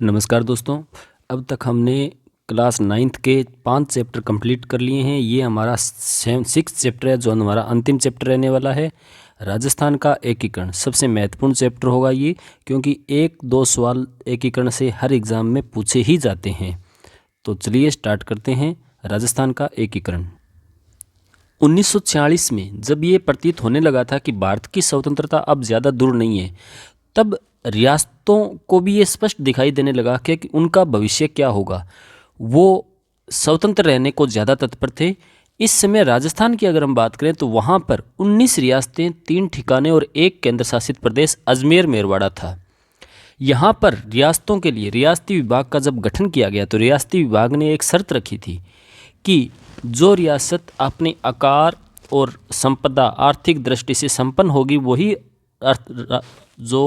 नमस्कार दोस्तों। अब तक हमने क्लास 9th के 5 चैप्टर कंप्लीट कर लिए हैं। ये हमारा 6th चैप्टर है जो हमारा अंतिम चैप्टर रहने वाला है। राजस्थान का एकीकरण सबसे महत्वपूर्ण चैप्टर होगा ये, क्योंकि 1-2 सवाल एकीकरण से हर एग्ज़ाम में पूछे ही जाते हैं। तो चलिए स्टार्ट करते हैं। राजस्थान का एकीकरण 1946 में जब ये प्रतीत होने लगा था कि भारत की स्वतंत्रता अब ज़्यादा दूर नहीं है, तब रियासतों को भी ये स्पष्ट दिखाई देने लगा कि उनका भविष्य क्या होगा। वो स्वतंत्र रहने को ज़्यादा तत्पर थे। इस समय राजस्थान की अगर हम बात करें तो वहाँ पर 19 रियासतें, 3 ठिकाने और 1 केंद्र शासित प्रदेश अजमेर मेरवाड़ा था। यहाँ पर रियासतों के लिए रियासती विभाग का जब गठन किया गया तो रियासती विभाग ने एक शर्त रखी थी कि जो रियासत अपने आकार और संपदा आर्थिक दृष्टि से संपन्न होगी वही जो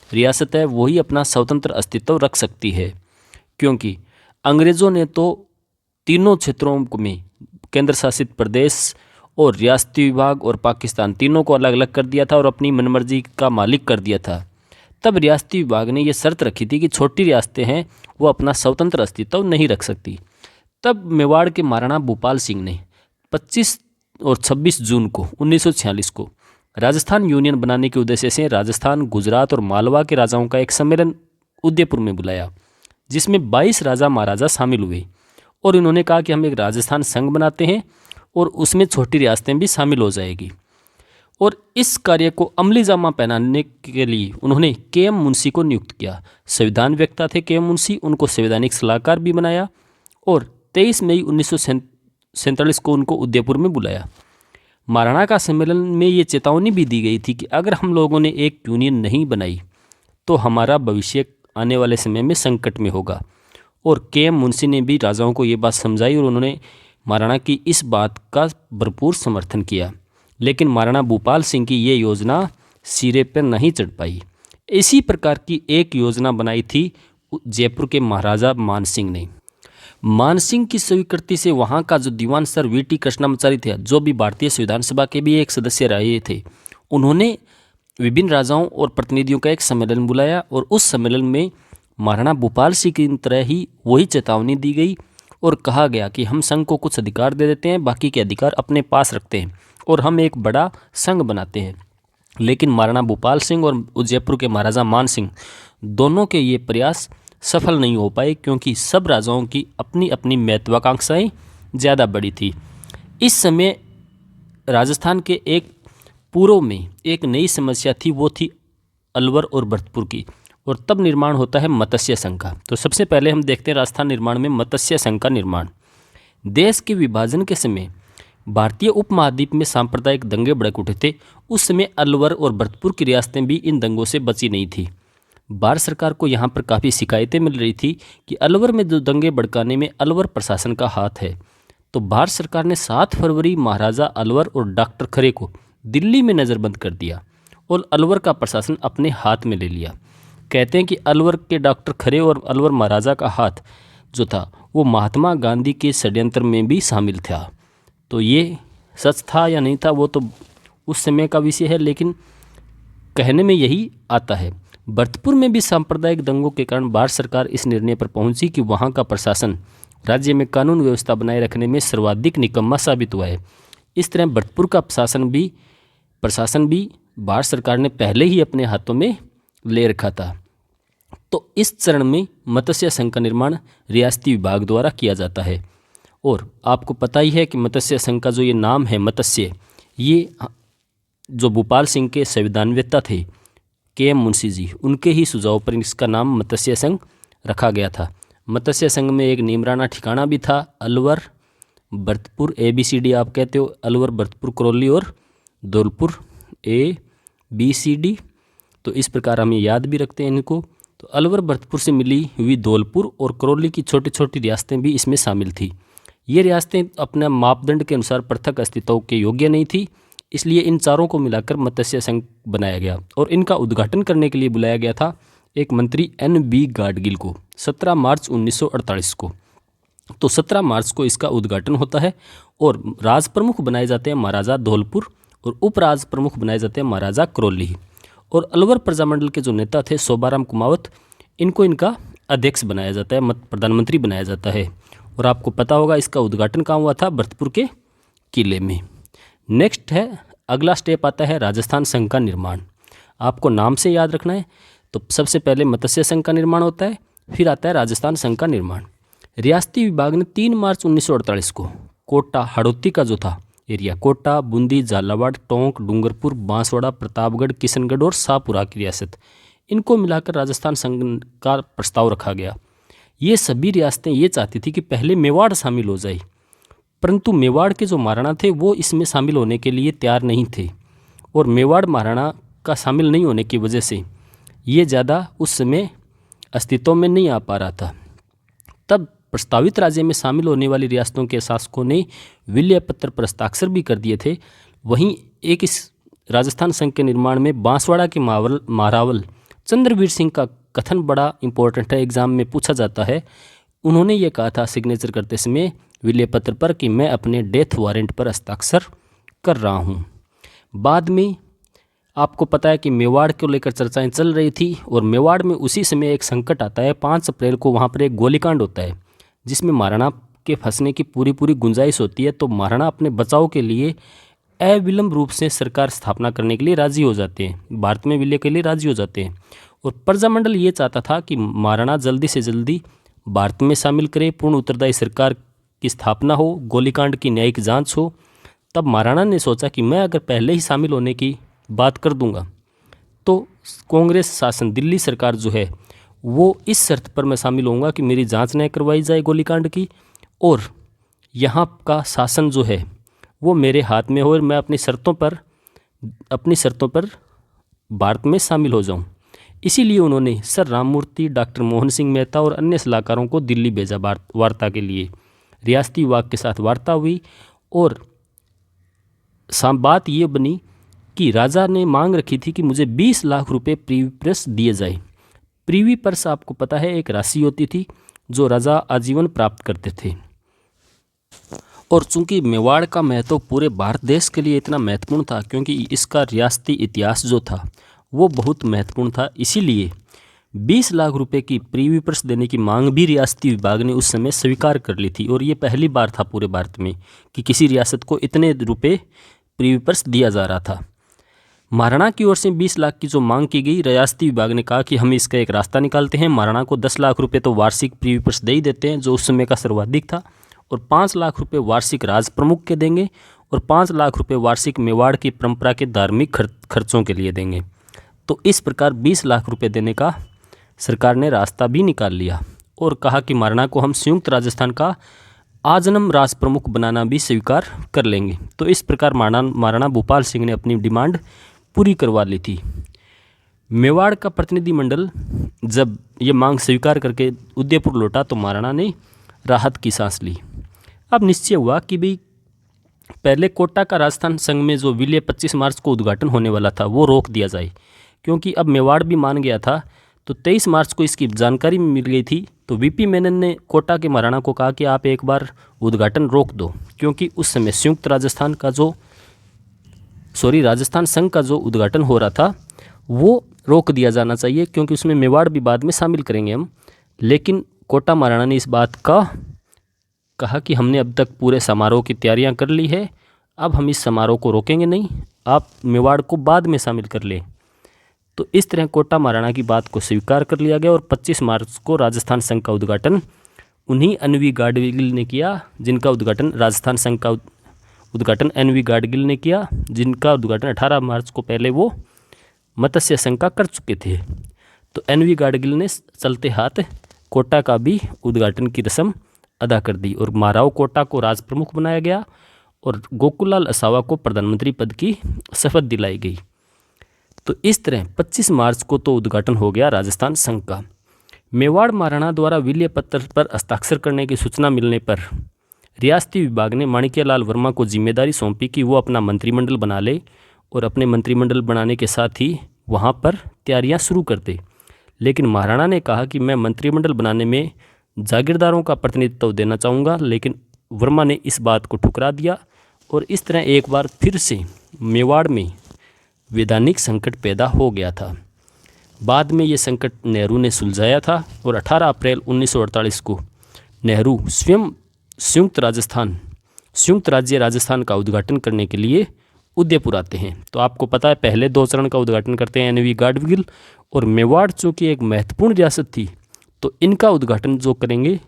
रियासत है वही अपना स्वतंत्र अस्तित्व रख सकती है। क्योंकि अंग्रेज़ों ने तो तीनों क्षेत्रों में केंद्र शासित प्रदेश और रियासती विभाग और पाकिस्तान तीनों को अलग अलग कर दिया था और अपनी मनमर्जी का मालिक कर दिया था। तब रियासती विभाग ने यह शर्त रखी थी कि छोटी रियासतें हैं वो अपना स्वतंत्र अस्तित्व नहीं रख सकती। तब मेवाड़ के महाराणा भूपाल सिंह ने 25 और 26 जून को 1946 को राजस्थान यूनियन बनाने के उद्देश्य से राजस्थान, गुजरात और मालवा के राजाओं का एक सम्मेलन उदयपुर में बुलाया, जिसमें 22 राजा महाराजा शामिल हुए और इन्होंने कहा कि हम एक राजस्थान संघ बनाते हैं और उसमें छोटी रियासतें भी शामिल हो जाएगी। और इस कार्य को अमली जामा पहनाने के लिए उन्होंने के.एम. मुंशी को नियुक्त किया। संविधान वक्ता थे के.एम. मुंशी, उनको संवैधानिक सलाहकार भी बनाया और 23 मई 1947 को उनको उदयपुर में बुलाया। महाराणा का सम्मेलन में ये चेतावनी भी दी गई थी कि अगर हम लोगों ने एक यूनियन नहीं बनाई तो हमारा भविष्य आने वाले समय में संकट में होगा। और के.एम. मुंशी ने भी राजाओं को ये बात समझाई और उन्होंने महाराणा की इस बात का भरपूर समर्थन किया। लेकिन महाराणा भूपाल सिंह की ये योजना सिरे पर नहीं चढ़ पाई। इसी प्रकार की एक योजना बनाई थी जयपुर के महाराजा मानसिंह ने। मानसिंह की स्वीकृति से वहाँ का जो दीवान सर वी.टी. कृष्णामाचारी थे, जो भी भारतीय संविधान सभा के भी एक सदस्य रहे थे, उन्होंने विभिन्न राजाओं और प्रतिनिधियों का एक सम्मेलन बुलाया और उस सम्मेलन में महाराणा भूपाल सिंह की तरह ही वही चेतावनी दी गई और कहा गया कि हम संघ को कुछ अधिकार दे देते हैं, बाकी के अधिकार अपने पास रखते हैं और हम एक बड़ा संघ बनाते हैं। लेकिन महाराणा भूपाल सिंह और जयपुर के महाराजा मान सिंह दोनों के ये प्रयास सफल नहीं हो पाए, क्योंकि सब राजाओं की अपनी अपनी महत्वाकांक्षाएं ज़्यादा बड़ी थी। इस समय राजस्थान के एक पूर्व में एक नई समस्या थी, वो थी अलवर और भरतपुर की, और तब निर्माण होता है मत्स्य संघ का। तो सबसे पहले हम देखते हैं राजस्थान निर्माण में मत्स्य संघ का निर्माण। देश के विभाजन के समय भारतीय उपमहाद्वीप में सांप्रदायिक दंगे भड़क उठे थे। उस समय अलवर और भरतपुर की रियासतें भी इन दंगों से बची नहीं थी। भारत सरकार को यहाँ पर काफ़ी शिकायतें मिल रही थी कि अलवर में जो दंगे भड़काने में अलवर प्रशासन का हाथ है। तो भारत सरकार ने 7 फरवरी महाराजा अलवर और डॉक्टर खरे को दिल्ली में नज़रबंद कर दिया और अलवर का प्रशासन अपने हाथ में ले लिया। कहते हैं कि अलवर के डॉक्टर खरे और अलवर महाराजा का हाथ जो था वो महात्मा गांधी के षड्यंत्र में भी शामिल था। तो ये सच था या नहीं था वो तो उस समय का विषय है, लेकिन कहने में यही आता है। भरतपुर में भी सांप्रदायिक दंगों के कारण भारत सरकार इस निर्णय पर पहुंची कि वहां का प्रशासन राज्य में कानून व्यवस्था बनाए रखने में सर्वाधिक निकम्मा साबित हुआ है। इस तरह भरतपुर का प्रशासन भी भारत सरकार ने पहले ही अपने हाथों में ले रखा था। तो इस चरण में मत्स्य संघ का निर्माण रियासती विभाग द्वारा किया जाता है। और आपको पता ही है कि मत्स्य संघ का जो ये नाम है मत्स्य, ये जो भूपाल सिंह के संविधानवेत्ता थे के.एम. मुंशी जी, उनके ही सुझाव पर इसका नाम मत्स्य संघ रखा गया था। मत्स्य संघ में एक नीमराना ठिकाना भी था, अलवर, भरतपुर, ABCD आप कहते हो, अलवर, भरतपुर, करौली और धौलपुर, ABCD। तो इस प्रकार हम ये याद भी रखते हैं इनको। तो अलवर भरतपुर से मिली हुई धौलपुर और करौली की छोटी छोटी रियासतें भी इसमें शामिल थी। ये रियासतें अपने मापदंड के अनुसार पृथक अस्तित्व के योग्य नहीं थी, इसलिए इन चारों को मिलाकर मत्स्य संघ बनाया गया और इनका उद्घाटन करने के लिए बुलाया गया था एक मंत्री N.B. गाडगिल को 17 मार्च 1948 को। तो 17 मार्च को इसका उद्घाटन होता है और राज प्रमुख बनाए जाते हैं महाराजा धौलपुर और उपराज प्रमुख बनाए जाते हैं महाराजा करौली। और अलवर प्रजामंडल के जो नेता थे शोभाराम कुमावत, इनको इनका अध्यक्ष बनाया जाता है, प्रधानमंत्री बनाया जाता है। और आपको पता होगा इसका उद्घाटन कहाँ हुआ था? भरतपुर के किले में। नेक्स्ट है, अगला स्टेप आता है राजस्थान संघ का निर्माण। आपको नाम से याद रखना है। तो सबसे पहले मत्स्य संघ का निर्माण होता है, फिर आता है राजस्थान संघ का निर्माण। रियासती विभाग ने 3 मार्च 1948 को कोटा हड़ौती का जो था एरिया, कोटा, बूंदी, झालावाड़, टोंक, डूंगरपुर, बांसवाड़ा, प्रतापगढ़, किशनगढ़ और शाहपुरा की रियासत, इनको मिलाकर राजस्थान संघ का प्रस्ताव रखा गया। ये सभी रियासतें ये चाहती थी कि पहले मेवाड़ शामिल हो जाए, परंतु मेवाड़ के जो महाराणा थे वो इसमें शामिल होने के लिए तैयार नहीं थे। और मेवाड़ महाराणा का शामिल नहीं होने की वजह से ये ज़्यादा उस समय अस्तित्व में नहीं आ पा रहा था। तब प्रस्तावित राज्य में शामिल होने वाली रियासतों के शासकों ने विलय पत्र पर हस्ताक्षर भी कर दिए थे। वहीं एक इस राजस्थान संघ के निर्माण में बांसवाड़ा के महारावल चंद्रवीर सिंह का कथन बड़ा इंपॉर्टेंट है, एग्जाम में पूछा जाता है। उन्होंने ये कहा था सिग्नेचर करते समय विलय पत्र पर कि मैं अपने डेथ वारंट पर हस्ताक्षर कर रहा हूँ। बाद में आपको पता है कि मेवाड़ को लेकर चर्चाएं चल रही थी और मेवाड़ में उसी समय एक संकट आता है। 5 अप्रैल को वहाँ पर एक गोलीकांड होता है जिसमें महाराणा के फंसने की पूरी गुंजाइश होती है। तो महाराणा अपने बचाव के लिए अविलंब रूप से सरकार स्थापना करने के लिए राजी हो जाते हैं, भारत में विलय के लिए राजी हो जाते हैं। और प्रजामंडल ये चाहता था कि महाराणा जल्दी से जल्दी भारत में शामिल करे, पूर्ण उत्तरदायी सरकार की स्थापना हो, गोलीकांड की न्यायिक जांच हो। तब महाराणा ने सोचा कि मैं अगर पहले ही शामिल होने की बात कर दूंगा तो कांग्रेस शासन दिल्ली सरकार जो है वो इस शर्त पर मैं शामिल होऊंगा कि मेरी जांच न करवाई जाए गोलीकांड की, और यहाँ का शासन जो है वो मेरे हाथ में हो और मैं अपनी शर्तों पर भारत में शामिल हो जाऊं। इसीलिए उन्होंने सर राममूर्ति, डॉक्टर मोहन सिंह मेहता और अन्य सलाहकारों को दिल्ली भेजा वार्ता के लिए। रियासती विभाग के साथ वार्ता हुई और बात ये बनी कि राजा ने मांग रखी थी कि मुझे 20 लाख रुपए प्रीवी पर्स दिए जाए। प्रीवी पर्स आपको पता है एक राशि होती थी जो राजा आजीवन प्राप्त करते थे। और चूंकि मेवाड़ का महत्व पूरे भारत देश के लिए इतना महत्वपूर्ण था क्योंकि इसका रियासती इतिहास जो था वो बहुत महत्वपूर्ण था, इसीलिए 20 लाख रुपए की प्रीवी पर्स देने की मांग भी रियासती विभाग ने उस समय स्वीकार कर ली थी। और ये पहली बार था पूरे भारत में कि किसी रियासत को इतने रुपए प्रीवी पर्स दिया जा रहा था। महाराणा की ओर से 20 लाख की जो मांग की गई, रियासती विभाग ने कहा कि हम इसका एक रास्ता निकालते हैं, महाराणा को 10 लाख रुपए तो वार्षिक प्रीवी पर्स दे ही देते हैं जो उस समय का सर्वाधिक था, और 5 लाख रुपए वार्षिक राज प्रमुख के देंगे और 5 लाख रुपए वार्षिक मेवाड़ की परंपरा के धार्मिक खर्चों के लिए देंगे। तो इस प्रकार 20 लाख रुपए देने का सरकार ने रास्ता भी निकाल लिया और कहा कि महाराणा को हम संयुक्त राजस्थान का आजन्म राज प्रमुख बनाना भी स्वीकार कर लेंगे। तो इस प्रकार महाराणा भूपाल सिंह ने अपनी डिमांड पूरी करवा ली थी। मेवाड़ का प्रतिनिधिमंडल जब ये मांग स्वीकार करके उदयपुर लौटा तो महाराणा ने राहत की सांस ली। अब निश्चय हुआ कि भाई पहले कोटा का राजस्थान संघ में जो विलय 25 मार्च को उद्घाटन होने वाला था वो रोक दिया जाए, क्योंकि अब मेवाड़ भी मान गया था। तो 23 मार्च को इसकी जानकारी मिल गई थी। तो वीपी मेनन ने कोटा के महाराणा को कहा कि आप एक बार उद्घाटन रोक दो, क्योंकि उस समय संयुक्त राजस्थान संघ का जो उद्घाटन हो रहा था वो रोक दिया जाना चाहिए, क्योंकि उसमें मेवाड़ भी बाद में शामिल करेंगे हम। लेकिन कोटा महाराणा ने इस बात का कहा कि हमने अब तक पूरे समारोह की तैयारियां कर ली है, अब हम इस समारोह को रोकेंगे नहीं, आप मेवाड़ को बाद में शामिल कर लें। तो इस तरह कोटा महाराणा की बात को स्वीकार कर लिया गया और 25 मार्च को राजस्थान संघ का उद्घाटन उन्हीं एनवी गाडगिल ने किया, जिनका उद्घाटन राजस्थान संघ का उद्घाटन एनवी गाडगिल ने किया, जिनका उद्घाटन 18 मार्च को पहले वो मत्स्य संघ का कर चुके थे। तो एनवी गाडगिल ने चलते हाथ कोटा का भी उद्घाटन की रस्म अदा कर दी और महाराव कोटा को राज प्रमुख बनाया गया और गोकुललाल असावा को प्रधानमंत्री पद की शपथ दिलाई गई। तो इस तरह 25 मार्च को तो उद्घाटन हो गया राजस्थान संघ का। मेवाड़ महाराणा द्वारा विलय पत्र पर हस्ताक्षर करने की सूचना मिलने पर रियासती विभाग ने माणिक्यलाल वर्मा को जिम्मेदारी सौंपी कि वो अपना मंत्रिमंडल बना ले और अपने मंत्रिमंडल बनाने के साथ ही वहाँ पर तैयारियाँ शुरू कर दे। लेकिन महाराणा ने कहा कि मैं मंत्रिमंडल बनाने में जागीरदारों का प्रतिनिधित्व देना चाहूँगा, लेकिन वर्मा ने इस बात को ठुकरा दिया और इस तरह एक बार फिर से मेवाड़ में वैधानिक संकट पैदा हो गया था। बाद में ये संकट नेहरू ने सुलझाया था और 18 अप्रैल 1948 को नेहरू स्वयं संयुक्त राज्य राजस्थान का उद्घाटन करने के लिए उदयपुर आते हैं। तो आपको पता है पहले 2 चरण का उद्घाटन करते हैं NV गाडगिल, और मेवाड़ चूँकि एक महत्वपूर्ण रियासत थी तो इनका उद्घाटन जो करेंगे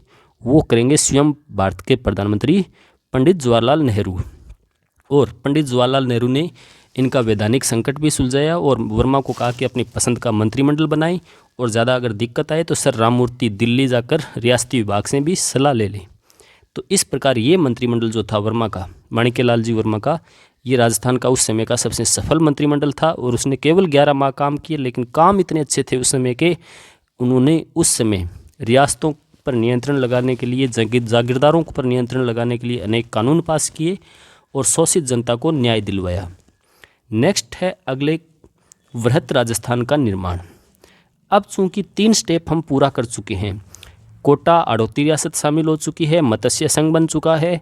वो करेंगे स्वयं भारत के प्रधानमंत्री पंडित जवाहरलाल नेहरू। और पंडित जवाहरलाल नेहरू ने इनका वैधानिक संकट भी सुलझाया और वर्मा को कहा कि अपनी पसंद का मंत्रिमंडल बनाएं और ज़्यादा अगर दिक्कत आए तो सर राममूर्ति दिल्ली जाकर रियासती विभाग से भी सलाह ले लें। तो इस प्रकार ये मंत्रिमंडल जो था वर्मा का, माणिक्यलाल जी वर्मा का, ये राजस्थान का उस समय का सबसे सफल मंत्रिमंडल था और उसने केवल 11 माह काम किए, लेकिन काम इतने अच्छे थे उस समय के, उन्होंने उस समय रियासतों पर नियंत्रण लगाने के लिए, जागीरदारों पर नियंत्रण लगाने के लिए अनेक कानून पास किए और शोषित जनता को न्याय दिलवाया। नेक्स्ट है अगले वृहत राजस्थान का निर्माण। अब चूंकि 3 स्टेप हम पूरा कर चुके हैं, कोटा आड़ोती रियासत शामिल हो चुकी है, मत्स्य संघ बन चुका है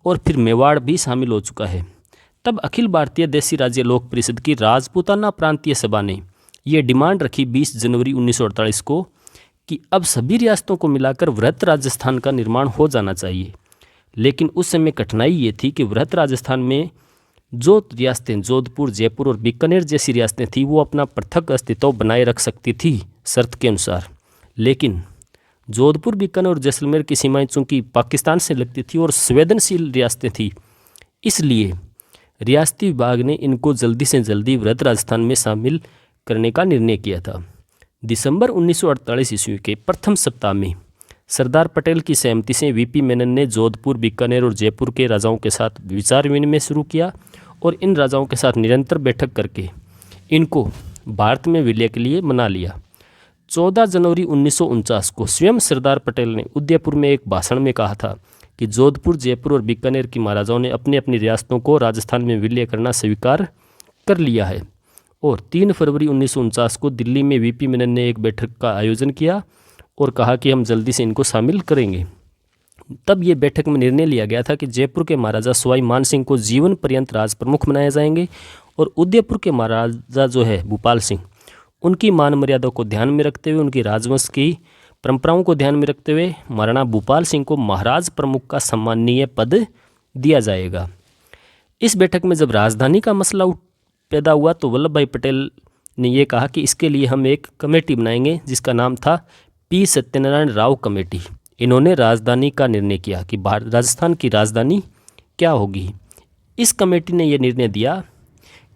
और फिर मेवाड़ भी शामिल हो चुका है, तब अखिल भारतीय देशी राज्य लोक परिषद की राजपूताना प्रांतीय सभा ने ये डिमांड रखी 20 जनवरी 1948 को कि अब सभी रियासतों को मिलाकर वृहत राजस्थान का निर्माण हो जाना चाहिए। लेकिन उस समय कठिनाई ये थी कि वृहत राजस्थान में जो रियासतें जोधपुर, जयपुर और बीकानेर जैसी रियासतें थीं वो अपना पृथक अस्तित्व बनाए रख सकती थी शर्त के अनुसार, लेकिन जोधपुर, बीकानेर और जैसलमेर की सीमाएं चूंकि पाकिस्तान से लगती थी और संवेदनशील रियासतें थीं, इसलिए रियासती विभाग ने इनको जल्दी से जल्दी वृहत राजस्थान में शामिल करने का निर्णय किया था। दिसंबर 1948 ईस्वी के प्रथम सप्ताह में सरदार पटेल की सहमति से VP मेनन ने जोधपुर, बीकानेर और जयपुर के राजाओं के साथ विचार विनिमय शुरू किया और इन राजाओं के साथ निरंतर बैठक करके इनको भारत में विलय के लिए मना लिया। 14 जनवरी 1949 को स्वयं सरदार पटेल ने उदयपुर में एक भाषण में कहा था कि जोधपुर, जयपुर और बीकानेर की महाराजाओं ने अपनी अपनी रियासतों को राजस्थान में विलय करना स्वीकार कर लिया है। और 3 फरवरी 1949 को दिल्ली में VP मेनन ने एक बैठक का आयोजन किया और कहा कि हम जल्दी से इनको शामिल करेंगे। तब ये बैठक में निर्णय लिया गया था कि जयपुर के महाराजा सवाई मान सिंह को जीवन पर्यंत राज प्रमुख बनाए जाएंगे और उदयपुर के महाराजा जो है भूपाल सिंह, उनकी मान मर्यादा को ध्यान में रखते हुए, उनकी राजवंश की परंपराओं को ध्यान में रखते हुए महाराणा भूपाल सिंह को महाराज प्रमुख का सम्माननीय पद दिया जाएगा। इस बैठक में जब राजधानी का मसला पैदा हुआ तो वल्लभ भाई पटेल ने यह कहा कि इसके लिए हम एक कमेटी बनाएंगे जिसका नाम था P सत्यनारायण राव कमेटी। इन्होंने राजधानी का निर्णय किया कि राजस्थान की राजधानी क्या होगी। इस कमेटी ने यह निर्णय दिया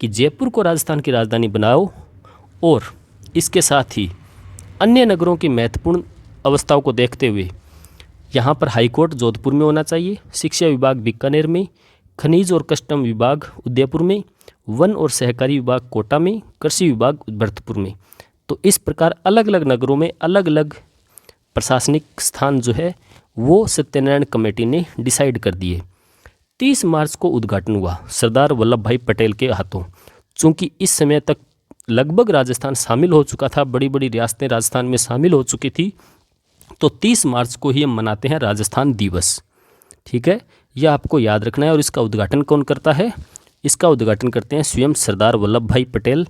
कि जयपुर को राजस्थान की राजधानी बनाओ और इसके साथ ही अन्य नगरों की महत्वपूर्ण अवस्थाओं को देखते हुए यहाँ पर हाईकोर्ट जोधपुर में होना चाहिए, शिक्षा विभाग बीकानेर में, खनिज और कस्टम विभाग उदयपुर में, वन और सहकारी विभाग कोटा में, कृषि विभाग भरतपुर में। तो इस प्रकार अलग अलग नगरों में अलग अलग प्रशासनिक स्थान जो है वो सत्यनारायण कमेटी ने डिसाइड कर दिए। 30 मार्च को उद्घाटन हुआ सरदार वल्लभ भाई पटेल के हाथों। चूँकि इस समय तक लगभग राजस्थान शामिल हो चुका था, बड़ी बड़ी रियासतें राजस्थान में शामिल हो चुकी थी, तो 30 मार्च को ही हम मनाते हैं राजस्थान दिवस। ठीक है, यह आपको याद रखना है। और इसका उद्घाटन कौन करता है? इसका उद्घाटन करते हैं स्वयं सरदार वल्लभ भाई पटेल,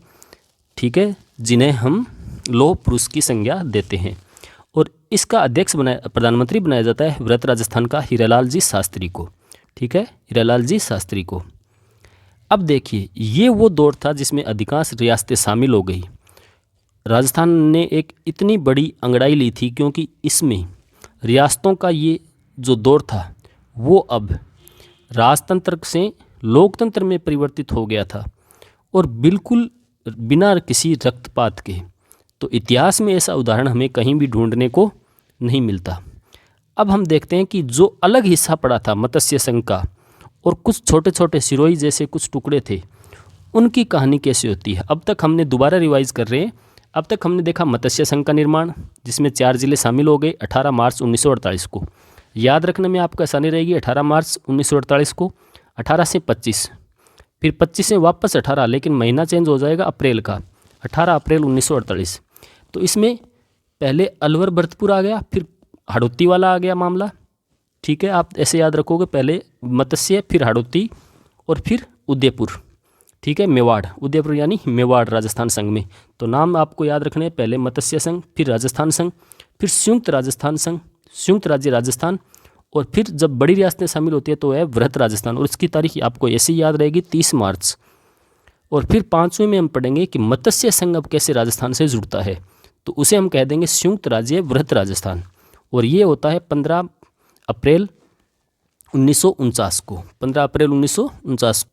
ठीक है, जिन्हें हम लौह पुरुष की संज्ञा देते हैं। और इसका अध्यक्ष प्रधानमंत्री बनाया जाता है वृहत राजस्थान का हीरालाल जी शास्त्री को। ठीक है, हीरालाल जी शास्त्री को। अब देखिए, ये वो दौर था जिसमें अधिकांश रियासतें शामिल हो गई। राजस्थान ने एक इतनी बड़ी अंगड़ाई ली थी क्योंकि इसमें रियासतों का ये जो दौर था वो अब राजतंत्र से लोकतंत्र में परिवर्तित हो गया था और बिल्कुल बिना किसी रक्तपात के। तो इतिहास में ऐसा उदाहरण हमें कहीं भी ढूंढने को नहीं मिलता। अब हम देखते हैं कि जो अलग हिस्सा पड़ा था मत्स्य संघ का और कुछ छोटे छोटे सिरोही जैसे कुछ टुकड़े थे, उनकी कहानी कैसे होती है। अब तक हमने दोबारा रिवाइज कर रहे हैं। अब तक हमने देखा मत्स्य संघ का निर्माण जिसमें 4 जिले शामिल हो गए 18 मार्च 1948 को। याद रखने में आपको आसानी रहेगी, 18 मार्च 1948 को, 18 से 25, फिर 25 से वापस 18, लेकिन महीना चेंज हो जाएगा अप्रैल का, 18 अप्रैल 1948। तो इसमें पहले अलवर भरतपुर आ गया, फिर हाड़ौती वाला आ गया मामला। ठीक है, आप ऐसे याद रखोगे, पहले मत्स्य, फिर हाड़ौती और फिर उदयपुर। ठीक है, मेवाड़, उदयपुर यानी मेवाड़ राजस्थान संघ में। तो नाम आपको याद रखने हैं, पहले मत्स्य संघ, फिर राजस्थान संघ, फिर संयुक्त राजस्थान संघ, संयुक्त राज्य राजस्थान, और फिर जब बड़ी रियासतें शामिल होती है तो है वृहत राजस्थान, और इसकी तारीख आपको ऐसे ही याद रहेगी 30 मार्च। और फिर 5वें में हम पढ़ेंगे कि मत्स्य संघ अब कैसे राजस्थान से जुड़ता है, तो उसे हम कह देंगे संयुक्त राज्य वृहत राजस्थान, और ये होता है 15 अप्रैल 1949 को, 15 अप्रैल 1949,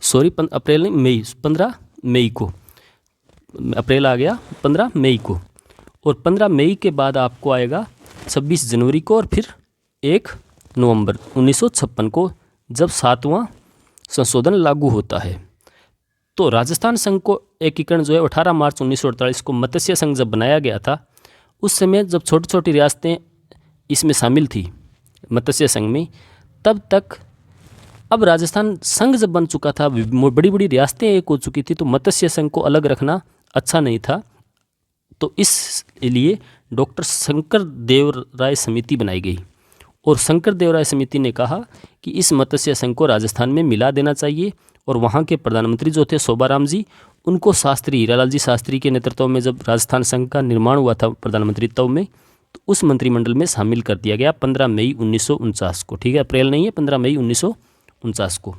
सॉरी अप्रैल नहीं, मई, 15 मई को, अप्रैल आ गया, 15 मई को। और 15 मई के बाद आपको आएगा 26 जनवरी को, और फिर 1 नवंबर 1956 को जब 7वां संशोधन लागू होता है। तो राजस्थान संघ को एकीकरण जो है 18 मार्च 1948 को मत्स्य संघ जब बनाया गया था, उस समय जब छोटी छोटी रियासतें इसमें शामिल थी मत्स्य संघ में, तब तक, अब राजस्थान संघ जब बन चुका था, बड़ी बड़ी रियासतें एक हो चुकी थी, तो मत्स्य संघ को अलग रखना अच्छा नहीं था। तो इसलिए डॉक्टर शंकर देव राय समिति बनाई गई, और शंकर देव राय समिति ने कहा कि इस मत्स्य संघ को राजस्थान में मिला देना चाहिए। और वहाँ के प्रधानमंत्री जो थे शोभाराम जी, उनको शास्त्री, हीरालाल जी शास्त्री के नेतृत्व में जब राजस्थान संघ का निर्माण हुआ था प्रधानमंत्रित्व में, तो उस मंत्रिमंडल में शामिल कर दिया गया 15 मई 1949 को। ठीक है, अप्रैल नहीं है, 15 मई 1949 को।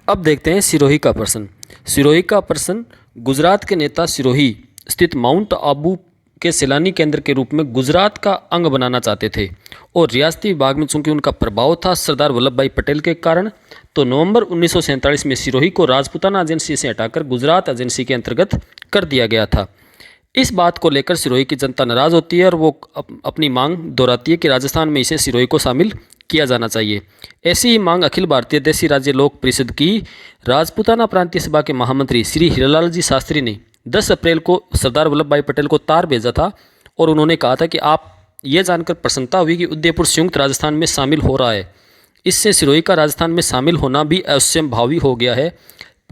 अब देखते हैं सिरोही का प्रश्न। सिरोही का प्रश्न, गुजरात के नेता सिरोही स्थित माउंट आबू के सैलानी केंद्र के रूप में गुजरात का अंग बनाना चाहते थे, और रियासती विभाग में चूंकि उनका प्रभाव था सरदार वल्लभ भाई पटेल के कारण, तो नवंबर 1947 में सिरोही को राजपूताना एजेंसी से हटाकर गुजरात एजेंसी के अंतर्गत कर दिया गया था। इस बात को लेकर सिरोही की जनता नाराज होती है, और वो अपनी मांग दोहराती है कि राजस्थान में इसे सिरोही को शामिल किया जाना चाहिए। ऐसी ही मांग अखिल भारतीय देशी राज्य लोक परिषद की राजपूताना प्रांतीय सभा के महामंत्री श्री हीरालाल जी शास्त्री ने 10 अप्रैल को सरदार वल्लभ भाई पटेल को तार भेजा था, और उन्होंने कहा था कि आप ये जानकर प्रसन्नता हुई कि उदयपुर संयुक्त राजस्थान में शामिल हो रहा है, इससे सिरोही का राजस्थान में शामिल होना भी अवश्यंभावी हो गया है।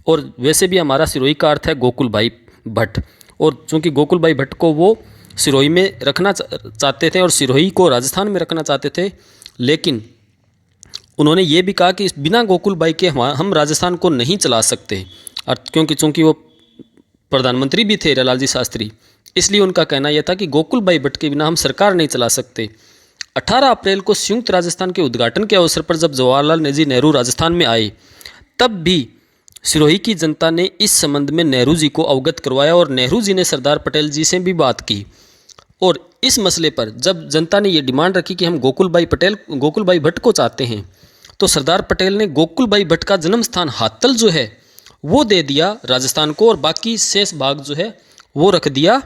और वैसे भी हमारा सिरोही का अर्थ है गोकुल भाई भट्ट, और चूँकि गोकुल भाई भट्ट को वो सिरोही में रखना चाहते थे और सिरोही को राजस्थान में रखना चाहते थे, लेकिन उन्होंने ये भी कहा कि बिना गोकुल भाई के हम राजस्थान को नहीं चला सकते, क्योंकि चूँकि वो प्रधानमंत्री भी थे हीरालाल जी शास्त्री, इसलिए उनका कहना यह था कि गोकुल भाई भट्ट के बिना हम सरकार नहीं चला सकते। 18 अप्रैल को संयुक्त राजस्थान के उद्घाटन के अवसर पर जब जवाहरलाल जी नेहरू राजस्थान में आए, तब भी सिरोही की जनता ने इस संबंध में नेहरू जी को अवगत करवाया, और नेहरू जी ने सरदार पटेल जी से भी बात की। और इस मसले पर जब जनता ने ये डिमांड रखी कि हम गोकुल भाई भट्ट को चाहते हैं, तो सरदार पटेल ने गोकुल भाई भट्ट का जन्म स्थान हातल जो है वो दे दिया राजस्थान को, और बाकी शेष भाग जो है वो रख दिया।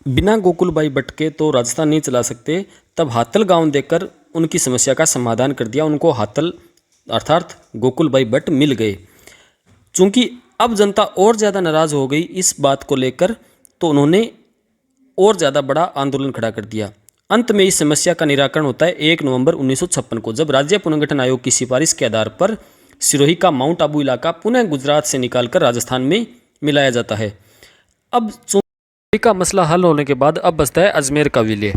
बिना गोकुल भाई भट्ट के तो राजस्थान नहीं चला सकते, तब हातल गांव देकर उनकी समस्या का समाधान कर दिया। उनको हातल अर्थात गोकुल भाई भट्ट मिल गए। चूँकि अब जनता और ज़्यादा नाराज़ हो गई इस बात को लेकर, तो उन्होंने और ज़्यादा बड़ा आंदोलन खड़ा कर दिया। अंत में इस समस्या का निराकरण होता है 1 नवंबर 1956 को, जब राज्य पुनर्गठन आयोग की सिफारिश के आधार पर सिरोही का माउंट आबू इलाका पुनः गुजरात से निकालकर राजस्थान में मिलाया जाता है। अब सिरोही का मसला हल होने के बाद अब बचता है अजमेर का विलय।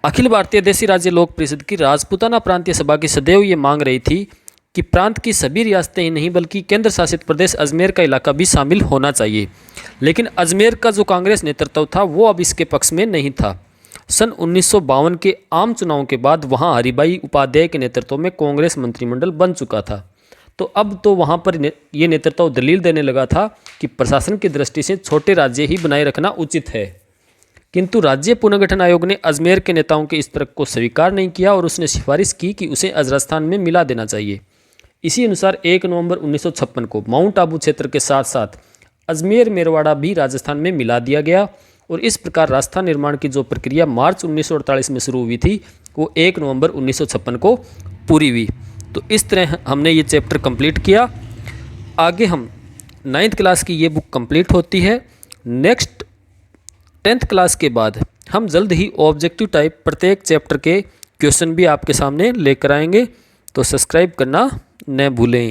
अखिल भारतीय देशी राज्य लोक परिषद की राजपूताना प्रांतीय सभा की सदैव ये मांग रही थी कि प्रांत की सभी रियासतें ही नहीं बल्कि केंद्र शासित प्रदेश अजमेर का इलाका भी शामिल होना चाहिए, लेकिन अजमेर का जो कांग्रेस नेतृत्व था वो अब इसके पक्ष में नहीं था। सन 1952 के आम चुनाव के बाद वहाँ हरिभाई उपाध्याय के नेतृत्व में कांग्रेस मंत्रिमंडल बन चुका था, तो अब तो वहाँ पर ये नेतृत्व दलील देने लगा था कि प्रशासन की दृष्टि से छोटे राज्य ही बनाए रखना उचित है। किंतु राज्य पुनर्गठन आयोग ने अजमेर के नेताओं के इस तर्क को स्वीकार नहीं किया और उसने सिफारिश की कि उसे राजस्थान में मिला देना चाहिए। इसी अनुसार 1 नवंबर 1956 को माउंट आबू क्षेत्र के साथ साथ अजमेर मेरवाड़ा भी राजस्थान में मिला दिया गया, और इस प्रकार राजस्थान निर्माण की जो प्रक्रिया मार्च 1948 में शुरू हुई थी वो 1 नवंबर 1956 को पूरी हुई। तो इस तरह हमने ये चैप्टर कंप्लीट किया। आगे हम 9th क्लास की ये बुक कंप्लीट होती है। नेक्स्ट 10th क्लास के बाद हम जल्द ही ऑब्जेक्टिव टाइप प्रत्येक चैप्टर के क्वेश्चन भी आपके सामने लेकर आएंगे, तो सब्सक्राइब करना न भूलें।